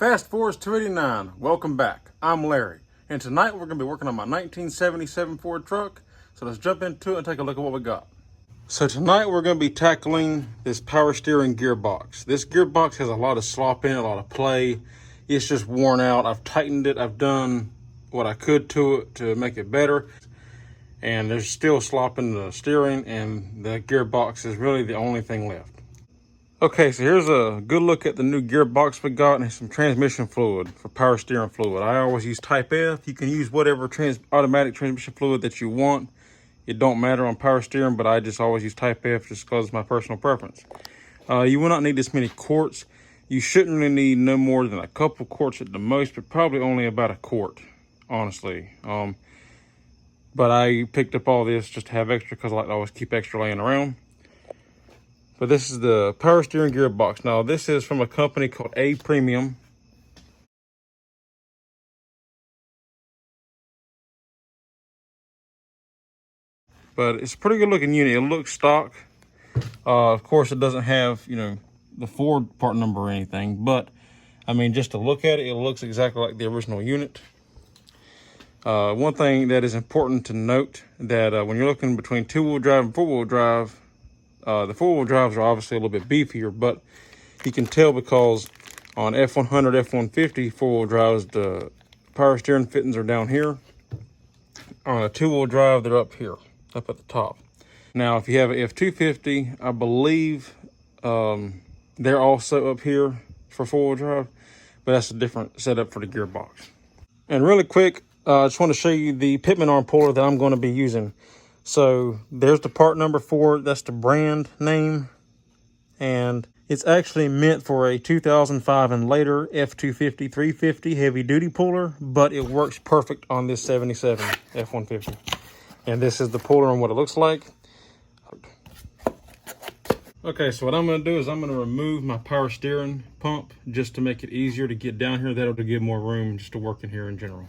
Fast Forward 289, welcome back. I'm Larry, and tonight we're going to be working on my 1977 Ford truck. So let's jump into it and take a look at what we got. So tonight we're going to be tackling this power steering gearbox. This gearbox has a lot of slop in it, a lot of play. It's just worn out. I've tightened it. I've done what I could to it to make it better. And there's still slop in the steering, and the gearbox is really the only thing left. Okay, so here's a good look at the new gearbox we got and some transmission fluid for power steering fluid. I always use Type F. You can use whatever automatic transmission fluid that you want. It don't matter on power steering, but I just always use Type F just because it's my personal preference. You will not need this many quarts. You shouldn't really need no more than a couple quarts at the most, but probably only about a quart, honestly. But I picked up all this just to have extra because I like to always keep extra laying around. But this is the power steering gearbox. Now, this is from a company called A Premium. But it's a pretty good looking unit. It looks stock. Of course, it doesn't have, the Ford part number or anything. But, I mean, just to look at it, it looks exactly like the original unit. One thing that is important to note that when you're looking between two-wheel drive and four-wheel drive, the four-wheel drives are obviously a little bit beefier, but you can tell because on F100, F150 four-wheel drives, the power steering fittings are down here. On a two-wheel drive, they're up here, up at the top. Now, if you have an F250, I believe they're also up here for four-wheel drive, but that's a different setup for the gearbox. And really quick, I just want to show you the pitman arm puller that I'm going to be using. So there's the part number for it. That's the brand name. And it's actually meant for a 2005 and later F250, 350 heavy duty puller, but it works perfect on this 77 F150. And this is the puller and what it looks like. Okay, so what I'm going to do is I'm going to remove my power steering pump just to make it easier to get down here. That'll give more room just to work in here in general.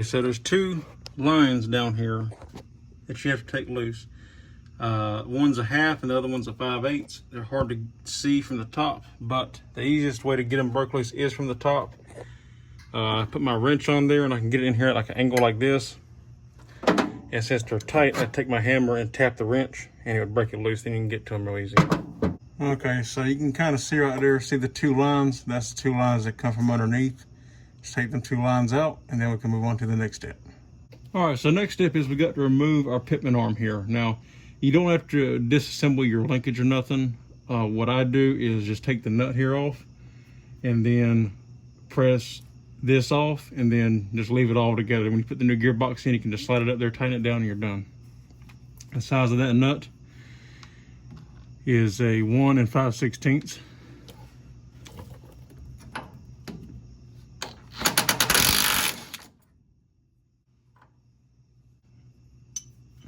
So there's two lines down here that you have to take loose. One's a half and the other one's a 5/8. They're hard to see from the top, but the easiest way to get them broke loose is from the top. I put my wrench on there and I can get it in here at like an angle like this. And since they're tight, I take my hammer and tap the wrench and it would break it loose, then you can get to them real easy. Okay, so you can kind of see right there, see the two lines? That's the two lines that come from underneath. Just take them two lines out and then we can move on to the next step. All right, so next step is we got to remove our pitman arm here. Now, you don't have to disassemble your linkage or nothing. What I do is just take the nut here off and then press this off and then just leave it all together. When you put the new gearbox in, you can just slide it up there, tighten it down, and you're done. The size of that nut is a 1 5/16.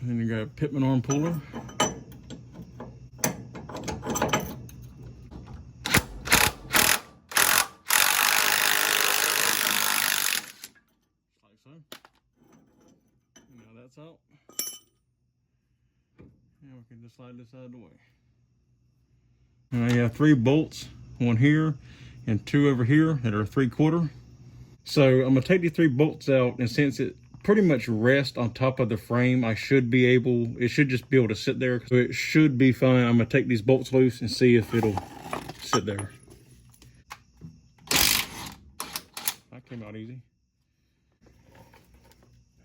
And then you got a pitman arm puller. Like so. Now that's out. And we can just slide this out of the way. And I have 3 bolts, one here and 2 over here that are 3/4. So I'm gonna take the 3 bolts out, and since it pretty much rests on top of the frame, it should just be able to sit there. So it should be fine. I'm gonna take these bolts loose and see if it'll sit there. That came out easy.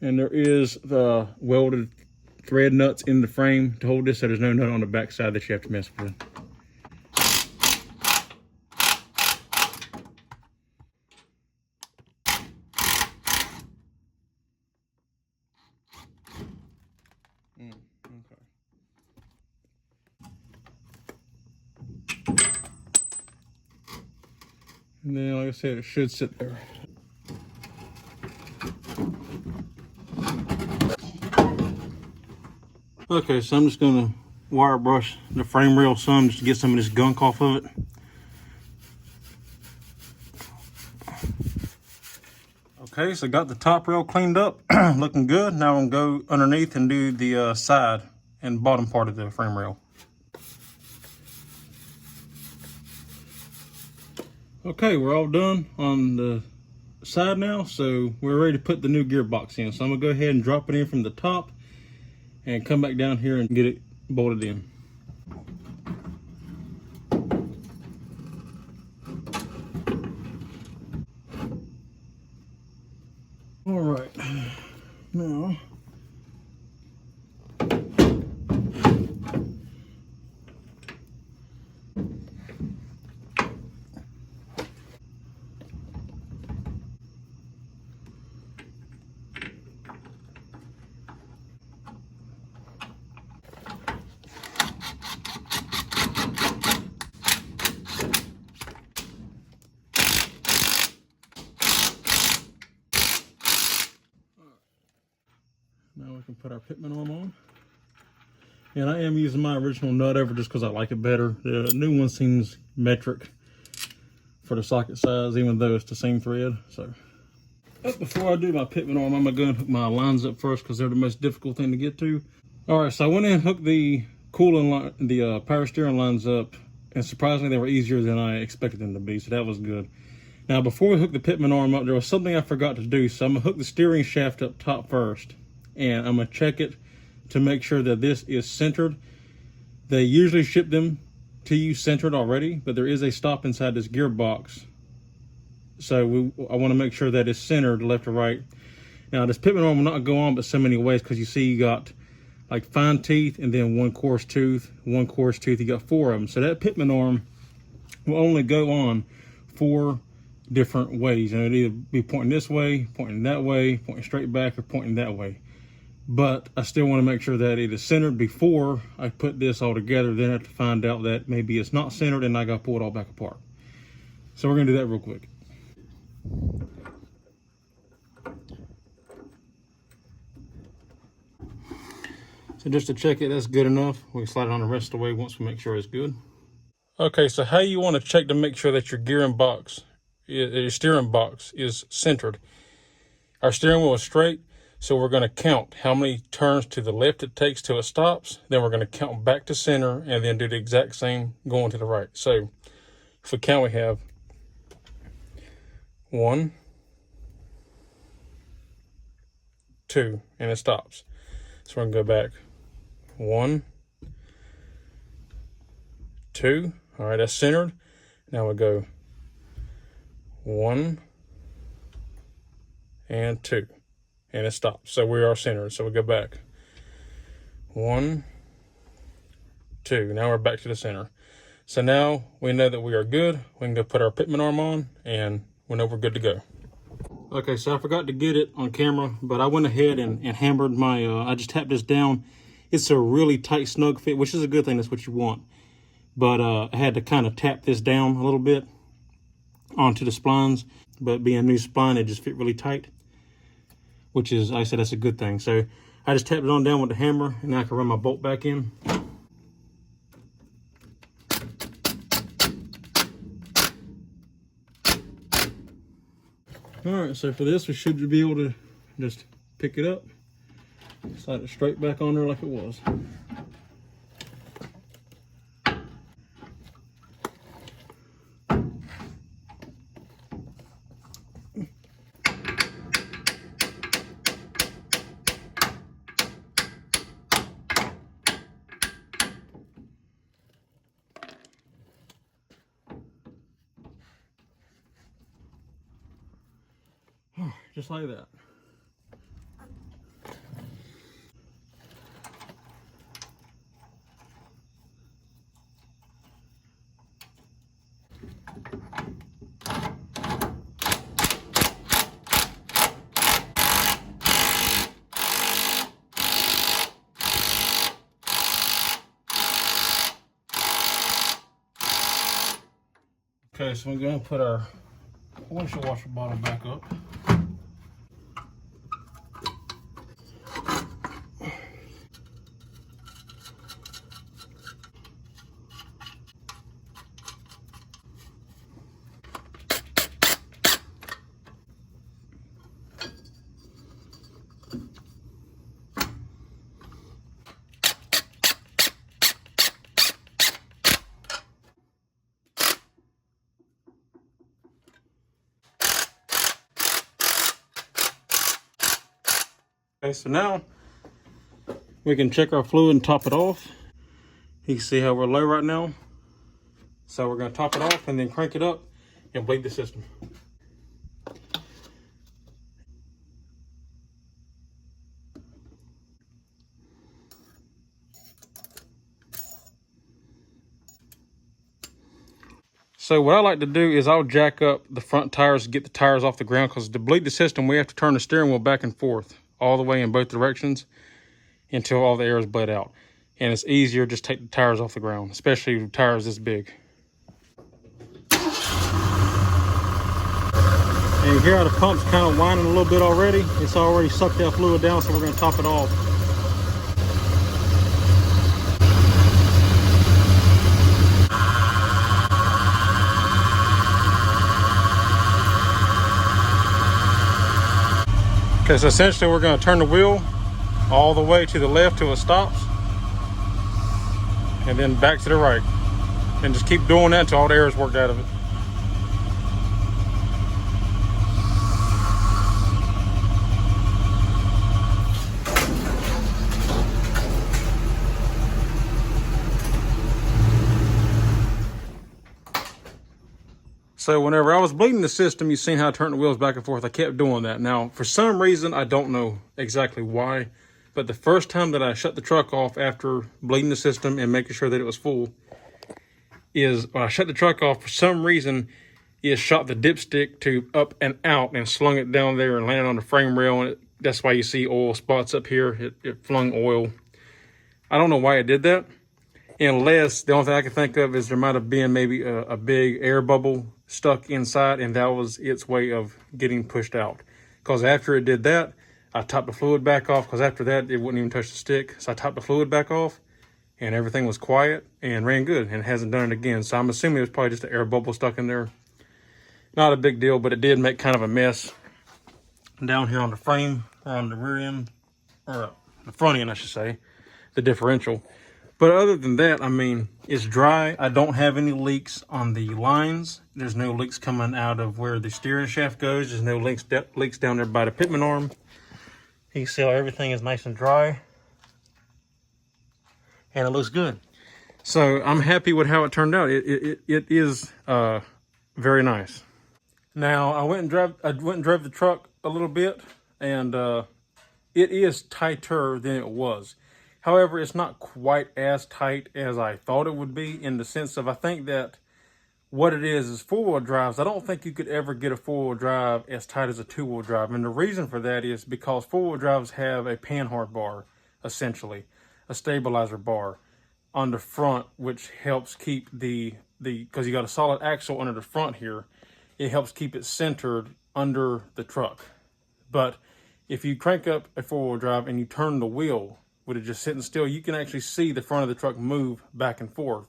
And there is the welded thread nuts in the frame to hold this, so there's no nut on the back side that you have to mess with. Okay. And then, like I said, it should sit there. Okay, so I'm just gonna wire brush the frame rail some just to get some of this gunk off of it. Okay, so got the top rail cleaned up, looking good. Now I'm gonna go underneath and do the side and bottom part of the frame rail. Okay, we're all done on the side now, so we're ready to put the new gearbox in. So I'm gonna go ahead and drop it in from the top and come back down here and get it bolted in. All right, now we can put our pitman arm on. And I am using my original nut over just because I like it better. The new one seems metric for the socket size, even though it's the same thread. So, but before I do my pitman arm, I'm gonna go and hook my lines up first because they're the most difficult thing to get to. All right, so I went in and hooked the cooling line, the power steering lines up, and surprisingly they were easier than I expected them to be. So that was good. Now, before we hook the pitman arm up, there was something I forgot to do. So I'm gonna hook the steering shaft up top first, and I'm gonna check it to make sure that this is centered. They usually ship them to you centered already, but there is a stop inside this gearbox. So I want to make sure that it's centered left or right. Now this pitman arm will not go on but so many ways, because you see you got like fine teeth and then one coarse tooth, you got 4 of them. So that pitman arm will only go on 4 different ways. And it'll either be pointing this way, pointing that way, pointing straight back, or pointing that way. But I still want to make sure that it is centered before I put this all together. Then I have to find out that maybe it's not centered and I got to pull it all back apart. So we're going to do that real quick. So just to check it, that's good enough. We can slide it on the rest of the way once we make sure it's good. Okay, so how you want to check to make sure that your steering box is centered. Our steering wheel is straight. So we're going to count how many turns to the left it takes till it stops. Then we're going to count back to center and then do the exact same going to the right. So if we count, we have 1, 2, and it stops. So we're going to go back 1, 2. All right, that's centered. Now we go 1 and 2. And it stops. So we are centered. So we go back 1, 2. Now we're back to the center. So now we know that we are good. We can go put our pitman arm on and we know we're good to go. Okay, so I forgot to get it on camera, but I went ahead and hammered my, I just tapped this down. It's a really tight, snug fit, which is a good thing. That's what you want. But I had to kind of tap this down a little bit onto the splines. But being a new spline, it just fit really tight, which is, like I said, that's a good thing. So I just tapped it on down with the hammer, and now I can run my bolt back in. All right, so for this, we should be able to just pick it up, slide it straight back on there like it was. Just like that. Okay, so we're going to put our windshield washer bottle back up. Okay, so now we can check our fluid and top it off. You can see how we're low right now. So we're going to top it off and then crank it up and bleed the system. So what I like to do is I'll jack up the front tires to get the tires off the ground, because to bleed the system, we have to turn the steering wheel back and forth all the way in both directions until all the air is bled out. And it's easier just take the tires off the ground, especially with tires this big. And you hear how the pump's kind of whining a little bit already. It's already sucked that fluid down, so we're going to top it off. Okay, so essentially we're going to turn the wheel all the way to the left till it stops, and then back to the right, and just keep doing that until all the air is worked out of it. So whenever I was bleeding the system, you've seen how I turned the wheels back and forth. I kept doing that. Now, for some reason, I don't know exactly why, but the first time that I shut the truck off after bleeding the system and making sure that it was full is when I shut the truck off, for some reason, it shot the dipstick tube up and out and slung it down there and landed on the frame rail. And that's why you see oil spots up here. It flung oil. I don't know why it did that. Unless the only thing I can think of is there might have been maybe a big air bubble stuck inside, and that was its way of getting pushed out. Because after it did that, I topped the fluid back off, because after that it wouldn't even touch the stick. So I topped the fluid back off and everything was quiet and ran good, and it hasn't done it again. So I'm assuming it was probably just an air bubble stuck in there. Not a big deal, but it did make kind of a mess down here on the frame, or on the rear end, or the front end I should say, the differential. But other than that, I mean, it's dry. I don't have any leaks on the lines. There's no leaks coming out of where the steering shaft goes. There's no leaks down there by the pitman arm. You can see how everything is nice and dry. And it looks good. So I'm happy with how it turned out. It is very nice. Now, I went and drove the truck a little bit, and it is tighter than it was. However, it's not quite as tight as I thought it would be, in the sense of, I think that what it is four-wheel drives. I don't think you could ever get a four-wheel drive as tight as a two-wheel drive. And the reason for that is because four-wheel drives have a panhard bar, essentially, a stabilizer bar on the front, which helps keep because you got a solid axle under the front here, it helps keep it centered under the truck. But if you crank up a four-wheel drive and you turn the wheel with it just sitting still, you can actually see the front of the truck move back and forth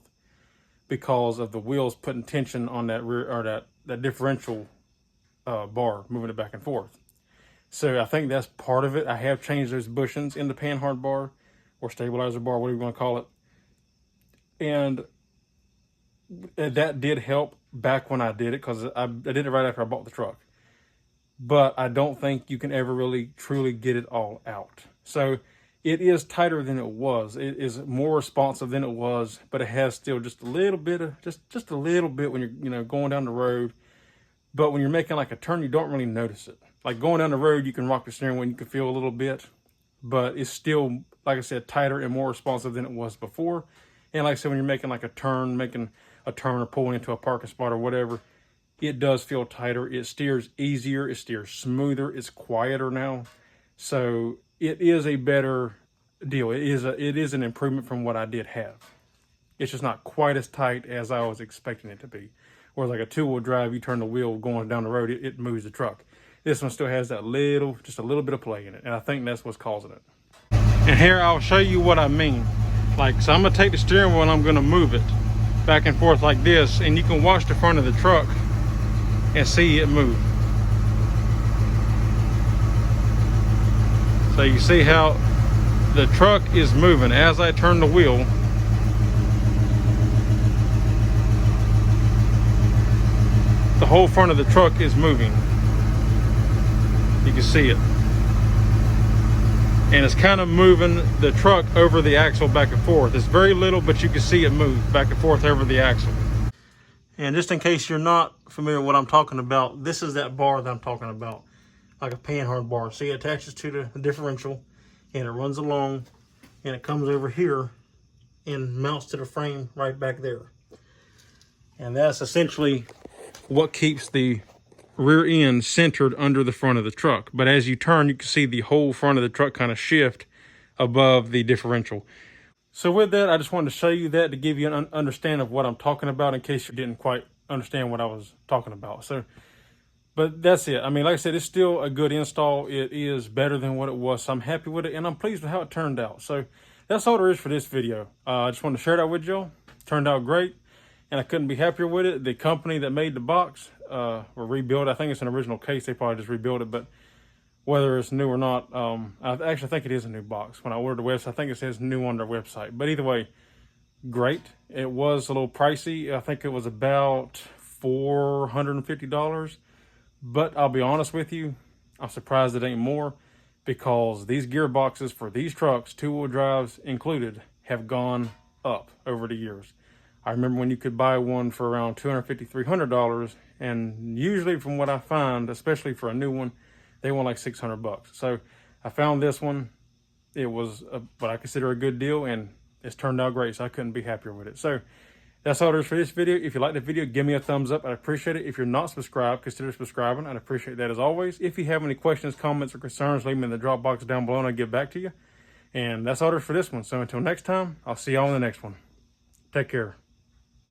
because of the wheels putting tension on that rear, or that differential bar, moving it back and forth. So I think that's part of it. I have changed those bushings in the panhard bar, or stabilizer bar, whatever you want to call it. And that did help back when I did it, because I did it right after I bought the truck. But I don't think you can ever really truly get it all out. So it is tighter than it was. It is more responsive than it was, but it has still just a little bit of, just a little bit when you're going down the road. But when you're making like a turn, you don't really notice it. Like going down the road, you can rock the steering wheel and you can feel a little bit, but it's still, like I said, tighter and more responsive than it was before. And like I said, when you're making like a turn, or pulling into a parking spot or whatever, it does feel tighter. It steers easier. It steers smoother. It's quieter now. So it is a better deal. It is an improvement from what I did have. It's just not quite as tight as I was expecting it to be. Whereas like a two-wheel drive, you turn the wheel going down the road, it moves the truck. This one still has that little, just a little bit of play in it. And I think that's what's causing it. And here I'll show you what I mean. Like, so I'm gonna take the steering wheel and I'm gonna move it back and forth like this, and you can watch the front of the truck and see it move. So you see how the truck is moving as I turn the wheel. The whole front of the truck is moving. You can see it. And it's kind of moving the truck over the axle back and forth. It's very little, but you can see it move back and forth over the axle. And just in case you're not familiar with what I'm talking about, this is that bar that I'm talking about, like a panhard bar. See, it attaches to the differential, and it runs along, and it comes over here and mounts to the frame right back there. And that's essentially what keeps the rear end centered under the front of the truck. But as you turn, you can see the whole front of the truck kind of shift above the differential. So with that, I just wanted to show you that to give you an understanding of what I'm talking about in case you didn't quite understand what I was talking about. So, but that's it. I mean, like I said, it's still a good install. It is better than what it was. So I'm happy with it, and I'm pleased with how it turned out. So that's all there is for this video. I just wanted to share that with y'all. Turned out great, and I couldn't be happier with it. The company that made the box will rebuild it. I think it's an original case. They probably just rebuilt it, but whether it's new or not, I actually think it is a new box. When I ordered the website, I think it says new on their website. But either way, great. It was a little pricey. I think it was about $450. But I'll be honest with you, I'm surprised it ain't more, because these gearboxes for these trucks, two-wheel drives included, have gone up over the years. I remember when you could buy one for around $250, $300, and usually from what I find, especially for a new one, they want like $600. So I found this one. It was what I consider a good deal, and it's turned out great. So I couldn't be happier with it. So that's all there is for this video. If you like the video, give me a thumbs up. I'd appreciate it. If you're not subscribed, consider subscribing. I'd appreciate that as always. If you have any questions, comments, or concerns, leave them in the drop box down below and I'll get back to you. And that's all there is for this one. So until next time, I'll see y'all in the next one. Take care.